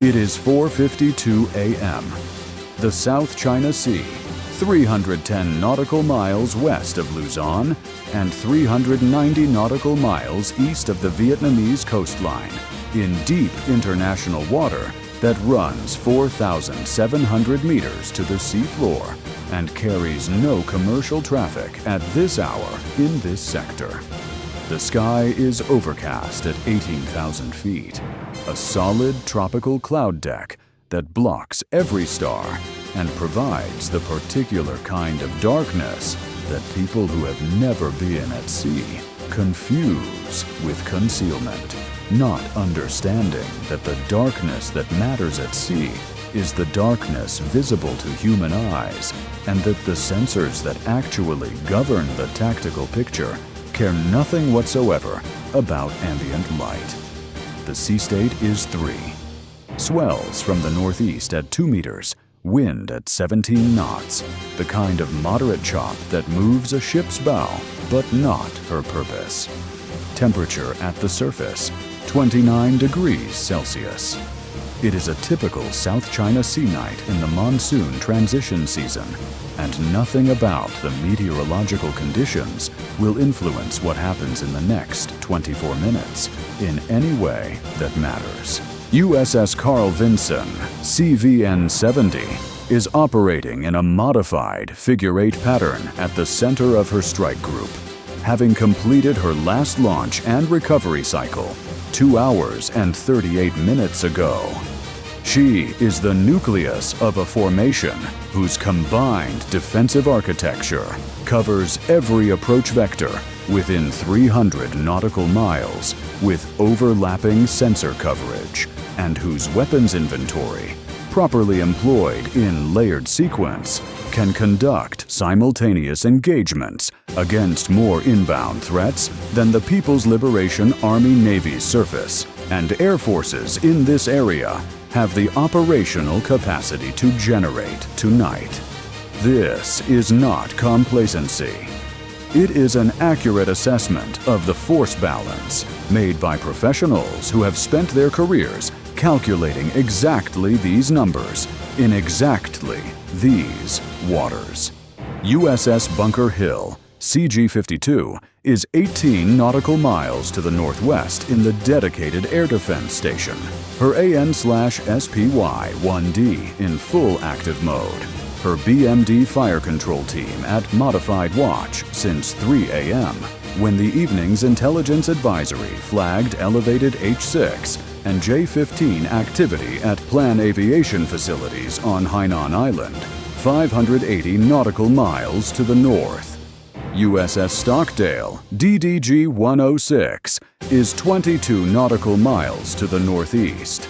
It is 4:52 a.m. The South China Sea, 310 nautical miles west of Luzon and 390 nautical miles east of the Vietnamese coastline, in deep international water that runs 4,700 meters to the seafloor and carries no commercial traffic at this hour in this sector. The sky is overcast at 18,000 feet, a solid tropical cloud deck that blocks every star and provides the particular kind of darkness that people who have never been at sea confuse with concealment, not understanding that the darkness that matters at sea is the darkness visible to human eyes, and that the sensors that actually govern the tactical picture care nothing whatsoever about ambient light. The sea state is 3. Swells from the northeast at 2 meters, wind at 17 knots, the kind of moderate chop that moves a ship's bow, but not her purpose. Temperature at the surface, 29 degrees Celsius. It is a typical South China Sea night in the monsoon transition season, and nothing about the meteorological conditions will influence what happens in the next 24 minutes in any way that matters. USS Carl Vinson, CVN-70, is operating in a modified figure-8 pattern at the center of her strike group, having completed her last launch and recovery cycle 2 hours and 38 minutes ago. She is the nucleus of a formation whose combined defensive architecture covers every approach vector within 300 nautical miles with overlapping sensor coverage, and whose weapons inventory, properly employed in layered sequence, can conduct simultaneous engagements against more inbound threats than the People's Liberation Army Navy's surface and air forces in this area have the operational capacity to generate tonight. This is not complacency. It is an accurate assessment of the force balance made by professionals who have spent their careers calculating exactly these numbers in exactly these waters. USS Bunker Hill, CG-52, is 18 nautical miles to the northwest in the dedicated air defense station, her AN/SPY-1D in full active mode, her BMD fire control team at modified watch since 3 a.m., when the evening's intelligence advisory flagged elevated H-6 and J-15 activity at Plan Aviation facilities on Hainan Island, 580 nautical miles to the north. USS Stockdale, DDG-106, is 22 nautical miles to the northeast.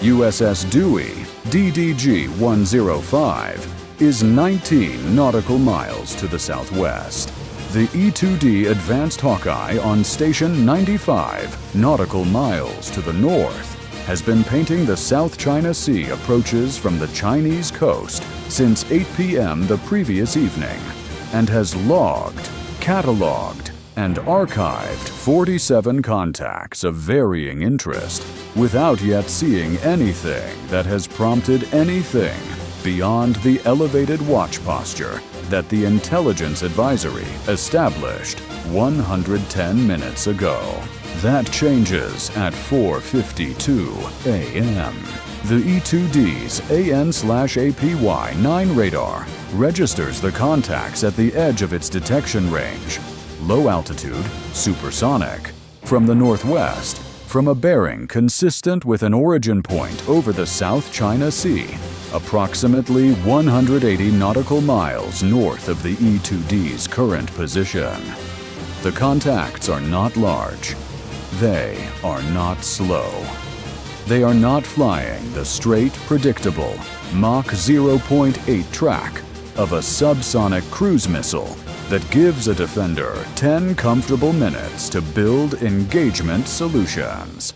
USS Dewey, DDG-105, is 19 nautical miles to the southwest. The E-2D Advanced Hawkeye on Station 95, nautical miles to the north, has been painting the South China Sea approaches from the Chinese coast since 8 p.m. the previous evening, and has logged, cataloged, and archived 47 contacts of varying interest without yet seeing anything that has prompted anything beyond the elevated watch posture that the intelligence advisory established 110 minutes ago. That changes at 4:52 a.m. The E-2D's AN/APY-9 radar registers the contacts at the edge of its detection range, low altitude, supersonic, from the northwest, from a bearing consistent with an origin point over the South China Sea, approximately 180 nautical miles north of the E-2D's current position. The contacts are not large. They are not slow. They are not flying the straight, predictable Mach 0.8 track of a subsonic cruise missile that gives a defender 10 comfortable minutes to build engagement solutions.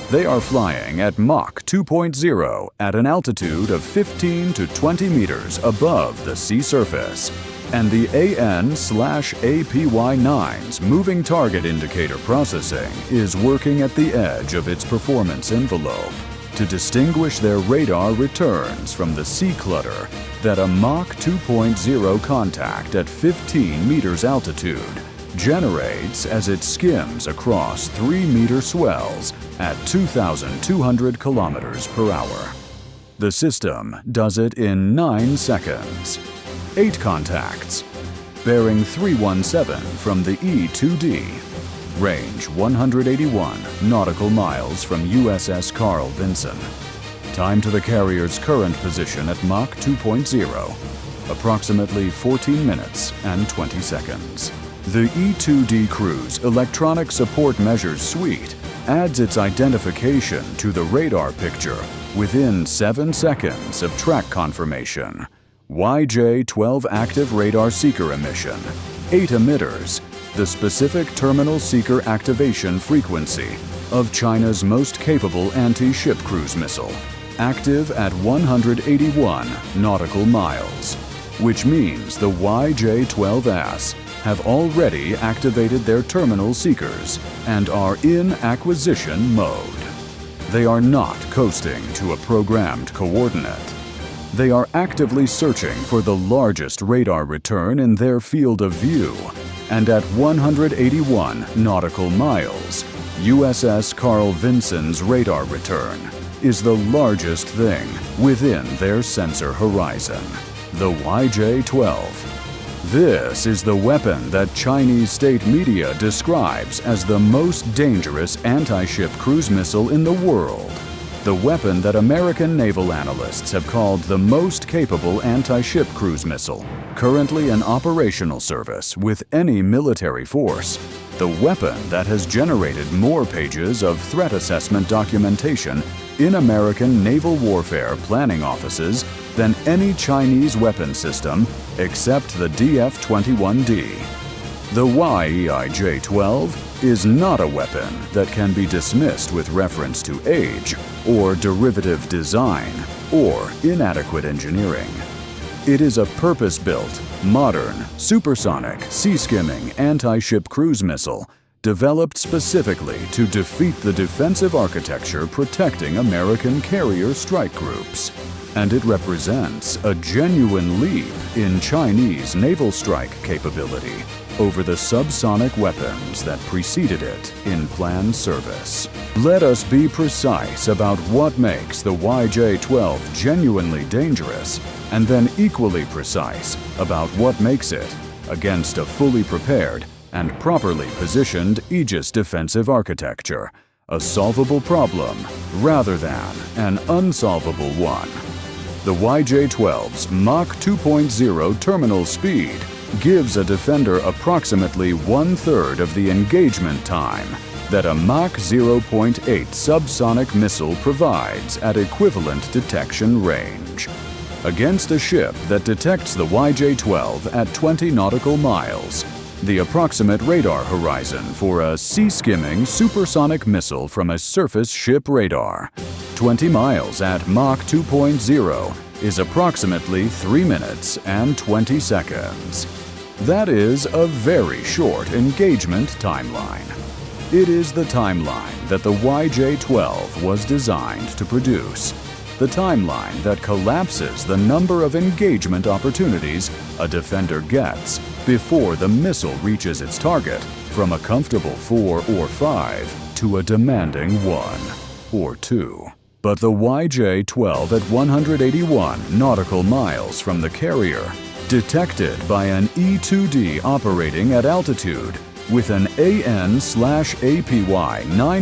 They are flying at Mach 2.0 at an altitude of 15 to 20 meters above the sea surface, and the AN/APY-9's moving target indicator processing is working at the edge of its performance envelope. to distinguish their radar returns from the sea clutter that a Mach 2.0 contact at 15 meters altitude generates as it skims across 3-meter swells at 2,200 kilometers per hour. The system does it in 9 seconds. 8 contacts. Bearing 317 from the E-2D. Range 181 nautical miles from USS Carl Vinson. Time to the carrier's current position at Mach 2.0. Approximately 14 minutes and 20 seconds. The E-2D Crew's Electronic Support Measures Suite adds its identification to the radar picture within 7 seconds of track confirmation. YJ-12 active radar seeker emission. 8 emitters. The specific terminal seeker activation frequency of China's most capable anti-ship cruise missile, active at 181 nautical miles, which means the YJ-12s have already activated their terminal seekers and are in acquisition mode. They are not coasting to a programmed coordinate. They are actively searching for the largest radar return in their field of view, and at 181 nautical miles, USS Carl Vinson's radar return is the largest thing within their sensor horizon, the YJ-12. This is the weapon that Chinese state media describes as the most dangerous anti-ship cruise missile in the world. The weapon that American naval analysts have called the most capable anti-ship cruise missile, currently in operational service with any military force. The weapon that has generated more pages of threat assessment documentation in American naval warfare planning offices than any Chinese weapon system except the DF-21D. The YEIJ-12 is not a weapon that can be dismissed with reference to age or derivative design or inadequate engineering. It is a purpose-built, modern, supersonic, sea-skimming anti-ship cruise missile developed specifically to defeat the defensive architecture protecting American carrier strike groups. And it represents a genuine leap in Chinese naval strike capability over the subsonic weapons that preceded it in planned service. Let us be precise about what makes the YJ-12 genuinely dangerous, and then equally precise about what makes it against a fully prepared and properly positioned Aegis defensive architecture, a solvable problem rather than an unsolvable one. The YJ-12's Mach 2.0 terminal speed gives a defender approximately 1/3 of the engagement time that a Mach 0.8 subsonic missile provides at equivalent detection range. Against a ship that detects the YJ-12 at 20 nautical miles, the approximate radar horizon for a sea-skimming supersonic missile from a surface ship radar, 20 miles at Mach 2.0, is approximately 3 minutes and 20 seconds. That is a very short engagement timeline. It is the timeline that the YJ-12 was designed to produce. The timeline that collapses the number of engagement opportunities a defender gets before the missile reaches its target from a comfortable 4 or 5 to a demanding 1 or 2. But the YJ-12 at 181 nautical miles from the carrier, detected by an E-2D operating at altitude with an AN/APY-9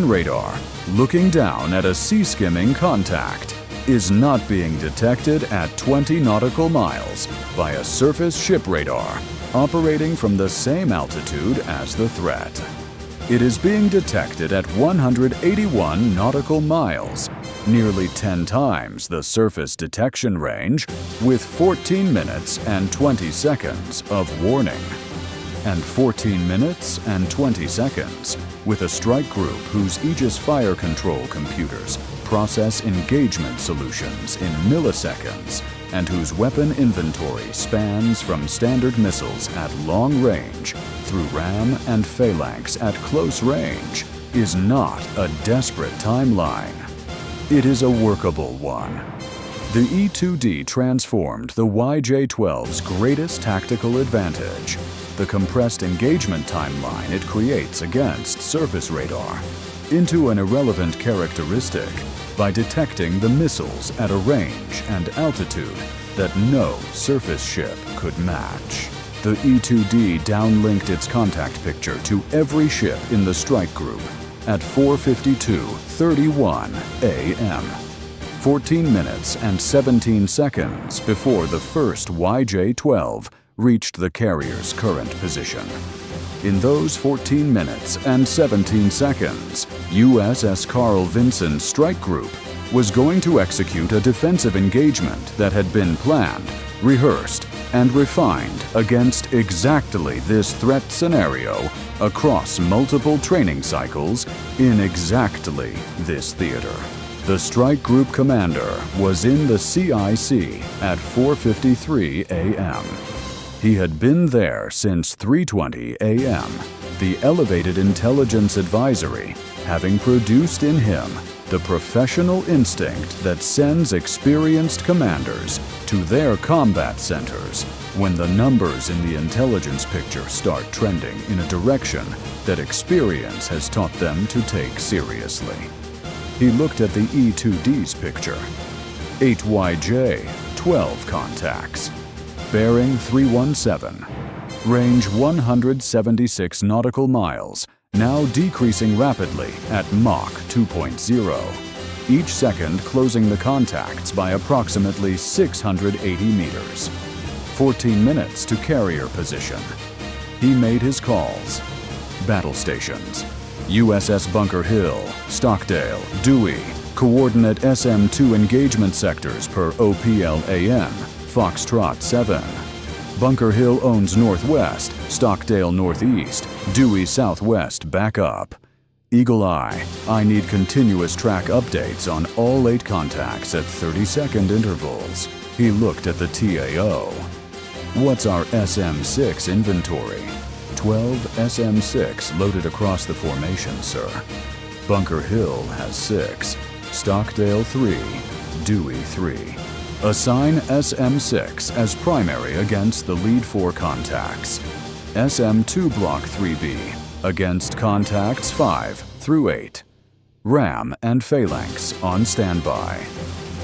radar looking down at a sea-skimming contact, is not being detected at 20 nautical miles by a surface ship radar operating from the same altitude as the threat. It is being detected at 181 nautical miles, nearly 10 times the surface detection range, with 14 minutes and 20 seconds of warning. And 14 minutes and 20 seconds with a strike group whose Aegis fire control computers process engagement solutions in milliseconds and whose weapon inventory spans from standard missiles at long range through RAM and phalanx at close range, is not a desperate timeline. It is a workable one. The E-2D transformed the YJ-12's greatest tactical advantage, the compressed engagement timeline it creates against surface radar, into an irrelevant characteristic by detecting the missiles at a range and altitude that no surface ship could match. The E-2D downlinked its contact picture to every ship in the strike group at 4:52:31 a.m., 14 minutes and 17 seconds before the first YJ-12 reached the carrier's current position. In those 14 minutes and 17 seconds, USS Carl Vinson's strike group was going to execute a defensive engagement that had been planned, rehearsed, and refined against exactly this threat scenario across multiple training cycles in exactly this theater. The strike group commander was in the CIC at 4:53 a.m. He had been there since 3:20 a.m., the elevated intelligence advisory having produced in him the professional instinct that sends experienced commanders to their combat centers when the numbers in the intelligence picture start trending in a direction that experience has taught them to take seriously. He looked at the E-2D's picture. 8 YJ-12 contacts. Bearing 317. Range 176 nautical miles, now decreasing rapidly at Mach 2.0. Each second closing the contacts by approximately 680 meters. 14 minutes to carrier position. He made his calls. Battle stations. USS Bunker Hill, Stockdale, Dewey, coordinate SM-2 engagement sectors per OPLAN, Foxtrot 7. Bunker Hill owns northwest, Stockdale northeast, Dewey southwest backup. Eagle Eye, I need continuous track updates on all 8 contacts at 30-second intervals. He looked at the TAO. What's our SM-6 inventory? 12 SM-6 loaded across the formation, sir. Bunker Hill has 6, Stockdale 3, Dewey 3. Assign SM-6 as primary against the lead 4 contacts. SM-2 Block IIIB against contacts 5 through 8. Ram and phalanx on standby.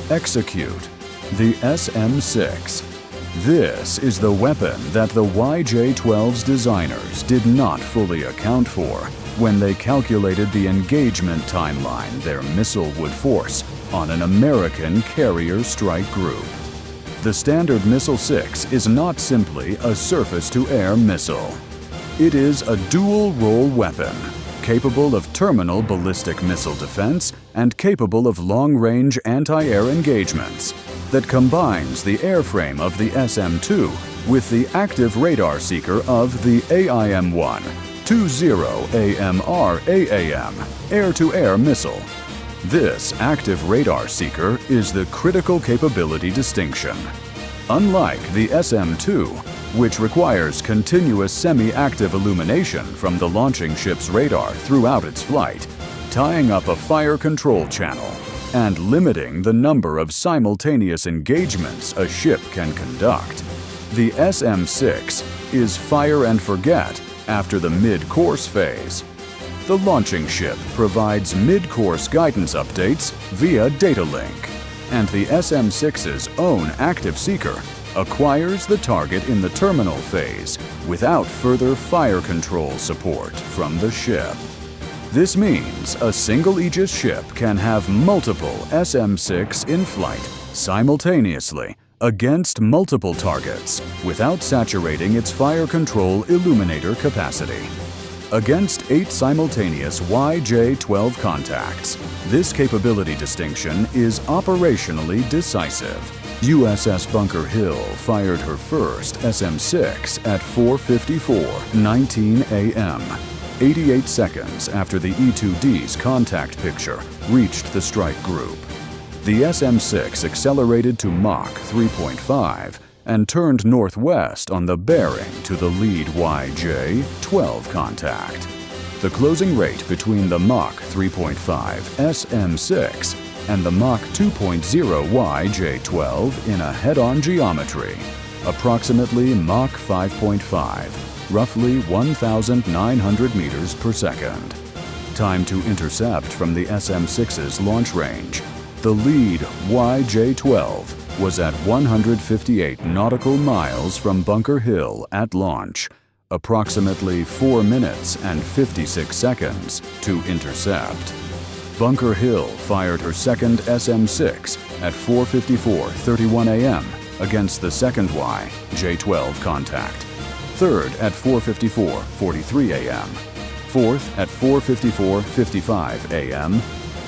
Execute the SM-6. This is the weapon that the YJ-12's designers did not fully account for when they calculated the engagement timeline their missile would force on an American carrier strike group. The Standard Missile 6 is not simply a surface-to-air missile. It is a dual-role weapon, capable of terminal ballistic missile defense and capable of long-range anti-air engagements, that combines the airframe of the SM-2 with the active radar seeker of the AIM-1 20AMR AAM air-to-air missile. This active radar seeker is the critical capability distinction. Unlike the SM-2, which requires continuous semi-active illumination from the launching ship's radar throughout its flight, tying up a fire control channel, and limiting the number of simultaneous engagements a ship can conduct. The SM-6 is fire and forget after the mid-course phase. The launching ship provides mid-course guidance updates via data link, and the SM-6's own active seeker acquires the target in the terminal phase without further fire control support from the ship. This means a single Aegis ship can have multiple SM-6 in flight simultaneously against multiple targets without saturating its fire control illuminator capacity. Against 8 simultaneous YJ-12 contacts, this capability distinction is operationally decisive. USS Bunker Hill fired her first SM-6 at 4:54:19 a.m., 88 seconds after the E-2D's contact picture reached the strike group. The SM-6 accelerated to Mach 3.5 and turned northwest on the bearing to the lead YJ-12 contact. The closing rate between the Mach 3.5 SM-6 and the Mach 2.0 YJ-12 in a head-on geometry, approximately Mach 5.5, roughly 1,900 meters per second. Time to intercept from the SM-6's launch range. The lead YJ-12 was at 158 nautical miles from Bunker Hill at launch, approximately 4 minutes and 56 seconds to intercept. Bunker Hill fired her second SM-6 at 4:54:31 a.m. against the second YJ-12 contact, third at 4:54:43 a.m., fourth at 4:54:55 a.m.,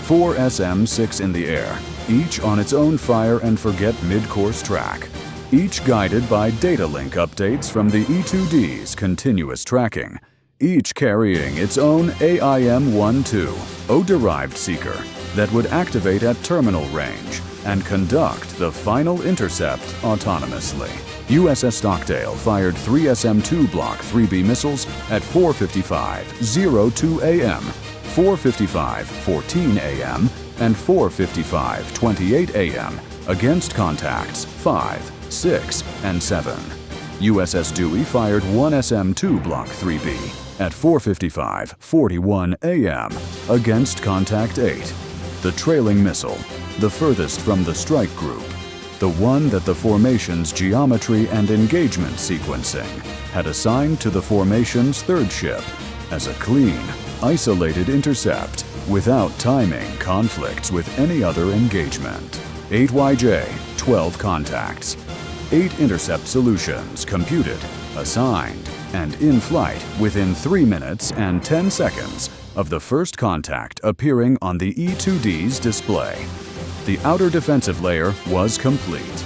4 SM-6 in the air, each on its own fire-and-forget mid-course track, each guided by data link updates from the E-2D's continuous tracking, each carrying its own AIM-12 O-derived seeker that would activate at terminal range and conduct the final intercept autonomously. USS Stockdale fired 3 SM-2 Block IIIB missiles at 4:55:02 a.m., 4:55:14 a.m., and 4:55:28 a.m. against contacts 5, 6, and 7. USS Dewey fired 1 SM-2 Block IIIB at 4:55:41 a.m. against contact 8. The trailing missile, the furthest from the strike group, the one that the formation's geometry and engagement sequencing had assigned to the formation's third ship as a clean, isolated intercept without timing conflicts with any other engagement. 8 YJ-12 contacts, 8 intercept solutions computed, assigned, and in flight within 3 minutes and 10 seconds of the first contact appearing on the E-2D's display. The outer defensive layer was complete.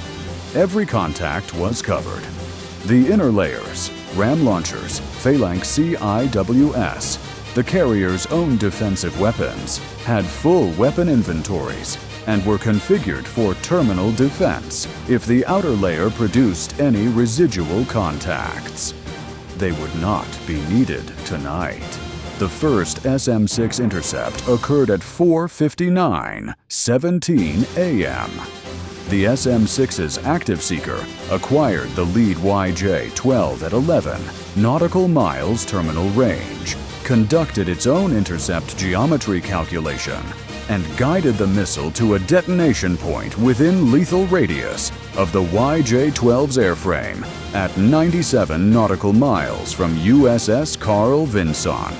Every contact was covered. The inner layers, ram launchers, Phalanx CIWS, the carrier's own defensive weapons, had full weapon inventories and were configured for terminal defense if the outer layer produced any residual contacts. They would not be needed tonight. The first SM-6 intercept occurred at 4:59:17 a.m. The SM-6's active seeker acquired the lead YJ-12 at 11 nautical miles terminal range, conducted its own intercept geometry calculation, and guided the missile to a detonation point within lethal radius of the YJ-12's airframe at 97 nautical miles from USS Carl Vinson.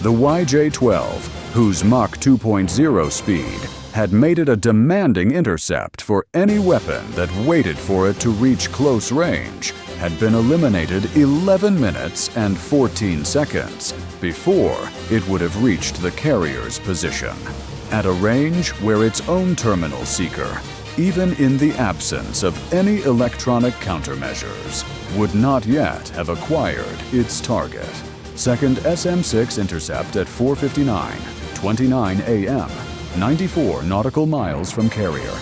The YJ-12, whose Mach 2.0 speed had made it a demanding intercept for any weapon that waited for it to reach close range, had been eliminated 11 minutes and 14 seconds before it would have reached the carrier's position, at a range where its own terminal seeker, even in the absence of any electronic countermeasures, would not yet have acquired its target. Second SM-6 intercept at 4:59:29 a.m., 94 nautical miles from carrier.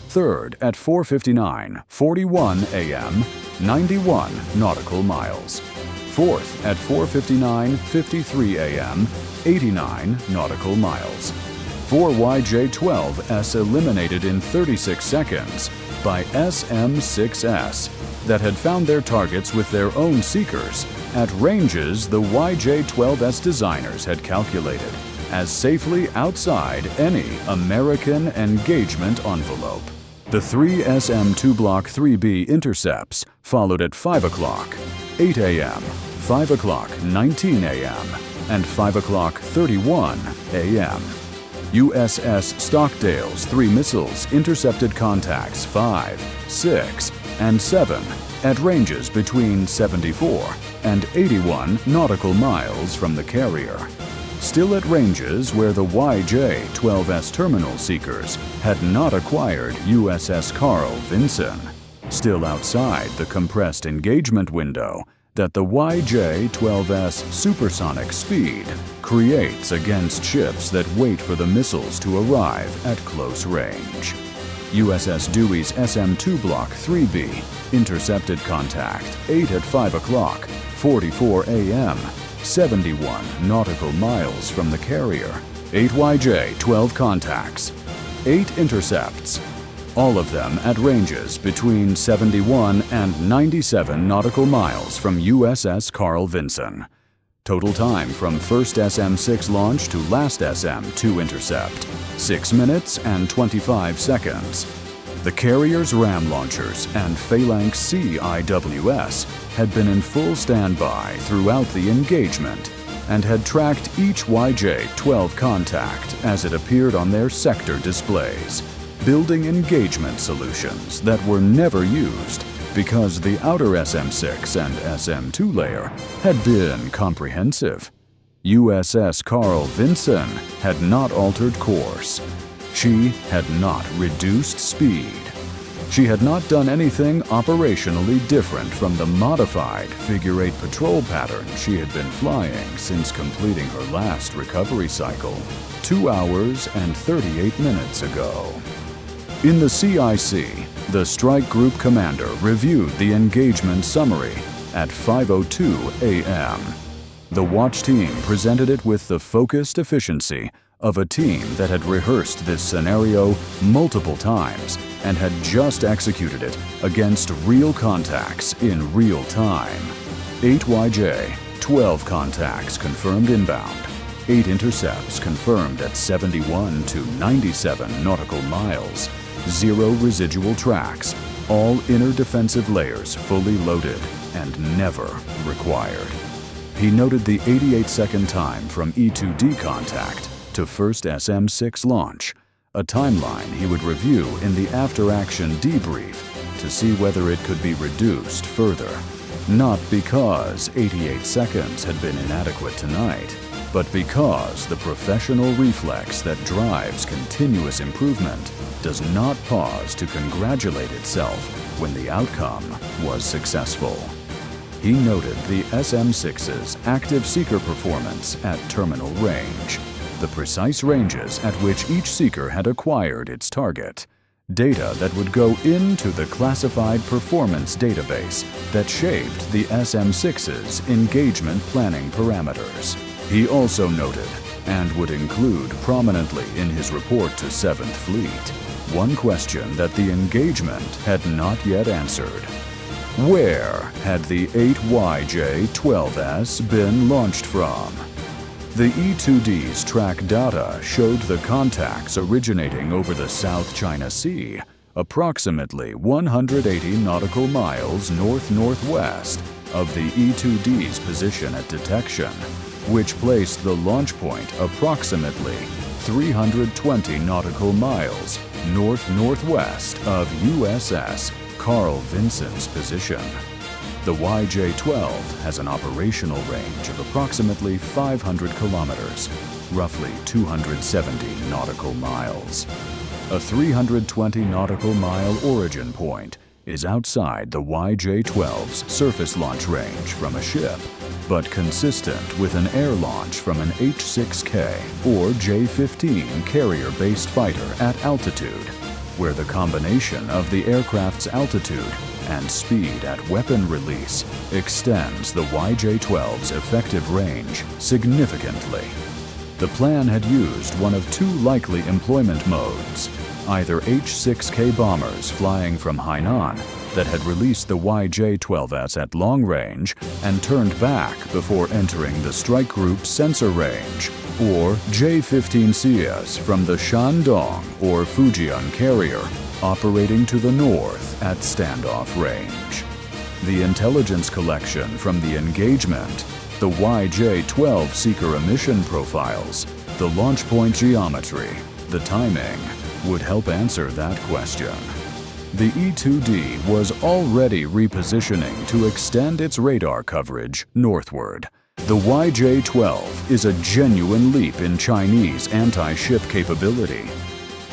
Third at 4:59:41 a.m., 91 nautical miles. Fourth at 4:59:53 a.m., 89 nautical miles. 4 YJ-12s eliminated in 36 seconds by SM-6s that had found their targets with their own seekers at ranges the YJ-12s designers had calculated as safely outside any American engagement envelope. The 3 SM-2 Block IIIB intercepts followed at 5 o'clock, 8 a.m., 5 o'clock 19 a.m., and 5 o'clock 31 a.m. USS Stockdale's 3 missiles intercepted contacts 5, 6, and 7 at ranges between 74 and 81 nautical miles from the carrier. Still at ranges where the YJ-12s terminal seekers had not acquired USS Carl Vinson. Still outside the compressed engagement window that the YJ-12's supersonic speed creates against ships that wait for the missiles to arrive at close range. USS Dewey's SM-2 Block IIIB intercepted contact 8 at 5 o'clock, 44 a.m., 71 nautical miles from the carrier. 8 YJ-12 contacts, 8 intercepts, all of them at ranges between 71 and 97 nautical miles from USS Carl Vinson. Total time from first SM-6 launch to last SM-2 intercept, 6 minutes and 25 seconds. The carrier's ram launchers and Phalanx C-IWS had been in full standby throughout the engagement and had tracked each YJ-12 contact as it appeared on their sector displays, building engagement solutions that were never used because the outer SM-6 and SM-2 layer had been comprehensive. USS Carl Vinson had not altered course. She had not reduced speed. She had not done anything operationally different from the modified figure-8 patrol pattern she had been flying since completing her last recovery cycle 2 hours and 38 minutes ago. In the CIC, the Strike Group Commander reviewed the engagement summary at 5:02 a.m. The watch team presented it with the focused efficiency of a team that had rehearsed this scenario multiple times and had just executed it against real contacts in real time. 8 YJ-12 contacts confirmed inbound, 8 intercepts confirmed at 71 to 97 nautical miles, 0 residual tracks, all inner defensive layers fully loaded and never required. He noted the 88-second time from E-2D contact to first SM-6 launch, a timeline he would review in the after-action debrief to see whether it could be reduced further. Not because 88 seconds had been inadequate tonight, but because the professional reflex that drives continuous improvement does not pause to congratulate itself when the outcome was successful. He noted the SM-6's active seeker performance at terminal range, the precise ranges at which each seeker had acquired its target, data that would go into the classified performance database that shaped the SM-6's engagement planning parameters. He also noted, and would include prominently in his report to 7th Fleet, one question that the engagement had not yet answered. Where had the 8 YJ-12s been launched from? The E-2D's track data showed the contacts originating over the South China Sea, approximately 180 nautical miles north-northwest of the E-2D's position at detection, which placed the launch point approximately 320 nautical miles north-northwest of USS Carl Vinson's position. The YJ-12 has an operational range of approximately 500 kilometers, roughly 270 nautical miles. A 320 nautical mile origin point is outside the YJ-12's surface launch range from a ship, but consistent with an air launch from an H-6K or J-15 carrier-based fighter at altitude, where the combination of the aircraft's altitude and speed at weapon release extends the YJ-12's effective range significantly. The plan had used one of 2 likely employment modes, either H-6K bombers flying from Hainan that had released the YJ-12s at long range and turned back before entering the strike group's sensor range, or J-15Cs from the Shandong or Fujian carrier operating to the north at standoff range. The intelligence collection from the engagement, the YJ-12 seeker emission profiles, the launch point geometry, the timing, would help answer that question. The E-2D was already repositioning to extend its radar coverage northward. The YJ-12 is a genuine leap in Chinese anti-ship capability.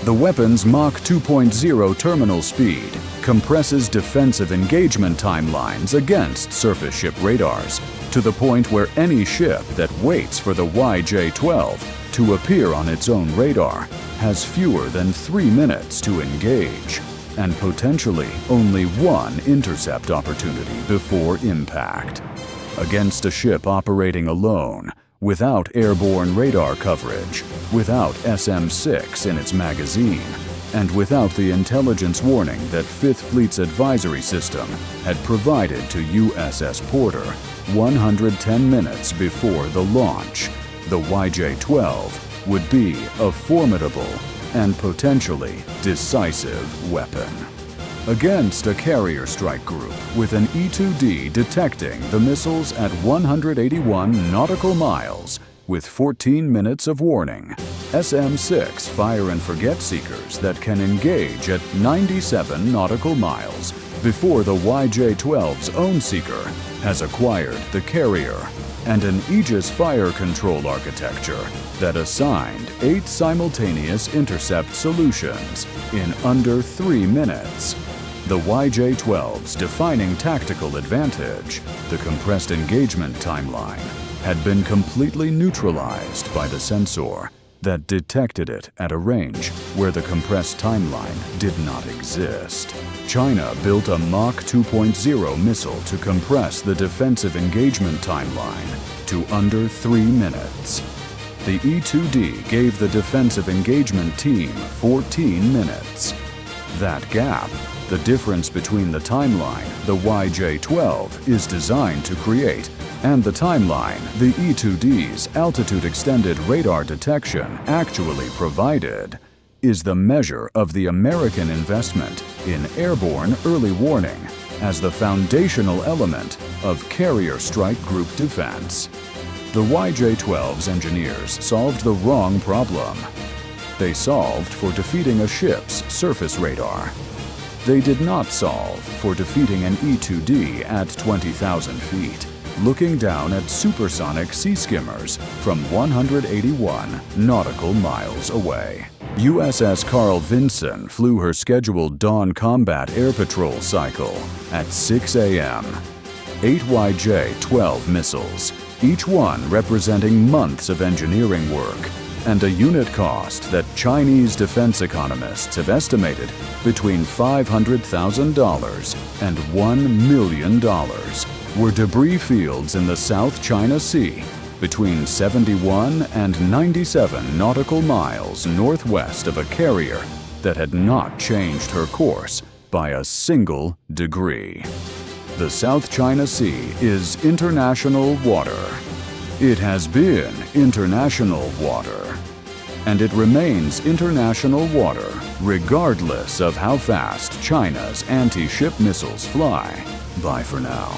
The weapon's Mach 2.0 terminal speed compresses defensive engagement timelines against surface ship radars to the point where any ship that waits for the YJ-12 to appear on its own radar has fewer than 3 minutes to engage, and potentially only 1 intercept opportunity before impact. Against a ship operating alone, without airborne radar coverage, without SM-6 in its magazine, and without the intelligence warning that Fifth Fleet's advisory system had provided to USS Porter 110 minutes before the launch, the YJ-12 would be a formidable and potentially decisive weapon. Against a carrier strike group with an E-2D detecting the missiles at 181 nautical miles with 14 minutes of warning, SM-6 fire and forget seekers that can engage at 97 nautical miles before the YJ-12's own seeker has acquired the carrier, and an Aegis fire control architecture that assigned 8 simultaneous intercept solutions in under 3 minutes. The YJ-12's defining tactical advantage, the compressed engagement timeline, had been completely neutralized by the sensor that detected it at a range where the compressed timeline did not exist. China built a Mach 2.0 missile to compress the defensive engagement timeline to under 3 minutes. The E-2D gave the defensive engagement team 14 minutes. That gap, the difference between the timeline the YJ-12 is designed to create and the timeline the E-2D's altitude-extended radar detection actually provided, is the measure of the American investment in airborne early warning as the foundational element of carrier strike group defense. The YJ-12's engineers solved the wrong problem. They solved for defeating a ship's surface radar. They did not solve for defeating an E-2D at 20,000 feet, looking down at supersonic sea skimmers from 181 nautical miles away. USS Carl Vinson flew her scheduled dawn combat air patrol cycle at 6 a.m. 8 YJ-12 missiles, each one representing months of engineering work, and a unit cost that Chinese defense economists have estimated between $500,000 and $1 million, were debris fields in the South China Sea between 71 and 97 nautical miles northwest of a carrier that had not changed her course by a single degree. The South China Sea is international water. It has been international water, and it remains international water regardless of how fast China's anti-ship missiles fly. Bye for now.